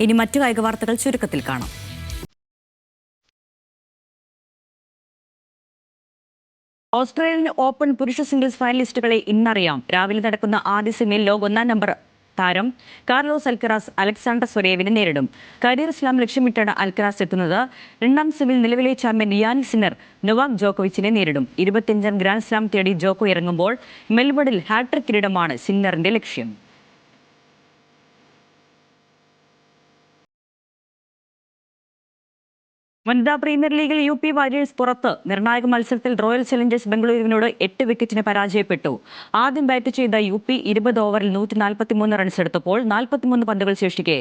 ഇനി മറ്റു കായിക വാർത്തകൾ ചുരുക്കത്തിൽ കാണാം. ഓസ്ട്രേലിയൻ ഓപ്പൺ പുരുഷ സിംഗിൾസ് ഫൈനലിസ്റ്റുകളെ ഇന്നറിയാം. രാവിലെ നടക്കുന്ന ആദ്യ സെമിയിൽ ലോക 1-ാം നമ്പർ താരം കാർലോസ് അൽക്കറാസ് അലക്സാണ്ടർ സ്വരേവിനെ നേരിടും. കരിയർ സ്ലാം ലക്ഷ്യമിട്ടാണ് അൽക്കറാസ് എത്തുന്നത്. 2-ാം സെമിയിൽ നിലവിലെ ചാമ്പ്യൻ യാനിക് സിന്നർ നൊവാക് ജോക്കോവിച്ചിനെ നേരിടും. 25-ാം ഗ്രാൻഡ് സ്ലാം തേടി ജോക്കോ ഇറങ്ങുമ്പോൾ മെൽബണിൽ ഹാട്രിക് കിരീടമാണ് സിന്നറിന്റെ ലക്ഷ്യം. വനിതാ പ്രീമിയർ ലീഗിൽ UP വാരിയേഴ്സ് പുറത്ത്. നിർണായക മത്സരത്തിൽ റോയൽ ചലഞ്ചേഴ്സ് ബംഗളൂരുവിനോട് 8 വിക്കറ്റിന് പരാജയപ്പെട്ടു. ആദ്യം ബാറ്റ് ചെയ്ത UP 20 ഓവറിൽ 143 റൺസ് എടുത്തപ്പോൾ 43 പന്തുകൾ ശേഷിക്കെ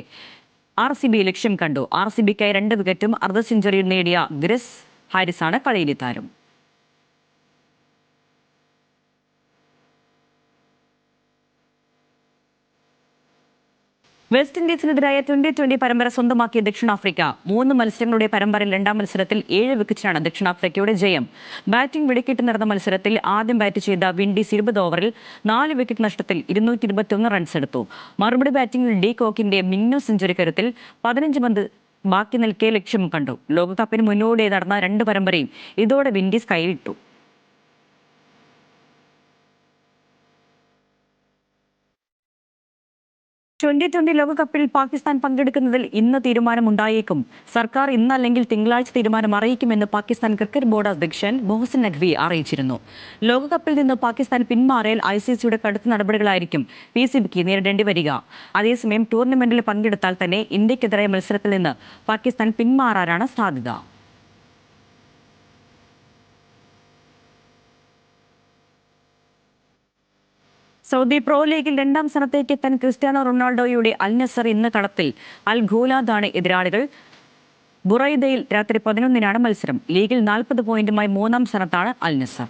RCB ലക്ഷ്യം കണ്ടു. RCBക്കായി 2 വിക്കറ്റും അർദ്ധ സെഞ്ചുറിയും നേടിയ ഗ്രെസ് ഹാരിസാണ് കളിയിലെ താരം. വെസ്റ്റ് ഇൻഡീസിനെതിരായ 20-20 പരമ്പര സ്വന്തമാക്കിയ ദക്ഷിണാഫ്രിക്ക. 3 മത്സരങ്ങളുടെ പരമ്പരയിൽ 2-ാം മത്സരത്തിൽ 7 വിക്കറ്റിനാണ് ദക്ഷിണാഫ്രിക്കയുടെ ജയം. ബാറ്റിംഗ് വെടിക്കെട്ട് നടന്ന മത്സരത്തിൽ ആദ്യം ബാറ്റ് ചെയ്ത വിൻഡീസ് 20 ഓവറിൽ 4 വിക്കറ്റ് നഷ്ടത്തിൽ 221 റൺസ് എടുത്തു. മറുപടി ബാറ്റിംഗിൽ ഡി കോക്കിന്റെ മിന്നു സെഞ്ചുറി കരുത്തിൽ 15 പന്ത് ബാക്കി നിൽക്കെ ലക്ഷ്യം കണ്ടു. ലോകകപ്പിന് മുന്നോടിയായി നടന്ന 2 പരമ്പരയും ഇതോടെ വിൻഡീസ് കൈവിട്ടു. 2020 ലോകകപ്പിൽ പാകിസ്ഥാൻ പങ്കെടുക്കുന്നതിൽ ഇന്ന് തീരുമാനമുണ്ടായേക്കും. സർക്കാർ ഇന്നല്ലെങ്കിൽ തിങ്കളാഴ്ച തീരുമാനം അറിയിക്കുമെന്ന് പാകിസ്ഥാൻ ക്രിക്കറ്റ് ബോർഡ് അധ്യക്ഷൻ മൊഹസിൻ നഖ്വി അറിയിച്ചിരുന്നു. ലോകകപ്പിൽ നിന്ന് പാകിസ്ഥാൻ പിന്മാറിയാൽ ICCയുടെ കടുത്ത നടപടികളായിരിക്കും PCBക്ക് നേരിടേണ്ടി വരിക. അതേസമയം ടൂർണമെന്റിൽ പങ്കെടുത്താൽ തന്നെ ഇന്ത്യക്കെതിരായ മത്സരത്തിൽ നിന്ന് പാകിസ്ഥാൻ പിന്മാറാനാണ് സാധ്യത. സൗദി പ്രോ ലീഗിൽ 2-ാം സ്ഥാനത്തേക്ക് എത്താൻ ക്രിസ്ത്യാനോ റൊണാൾഡോയുടെ അൽ നസർ ഇന്ന് കളത്തിൽ. അൽ ഖൂലാദാണ് എതിരാളികൾ. ബുറൈദയിൽ രാത്രി 11-നാണ് മത്സരം. ലീഗിൽ 40 പോയിന്റുമായി 3-ാം സ്ഥാനത്താണ് അൽ നസർ.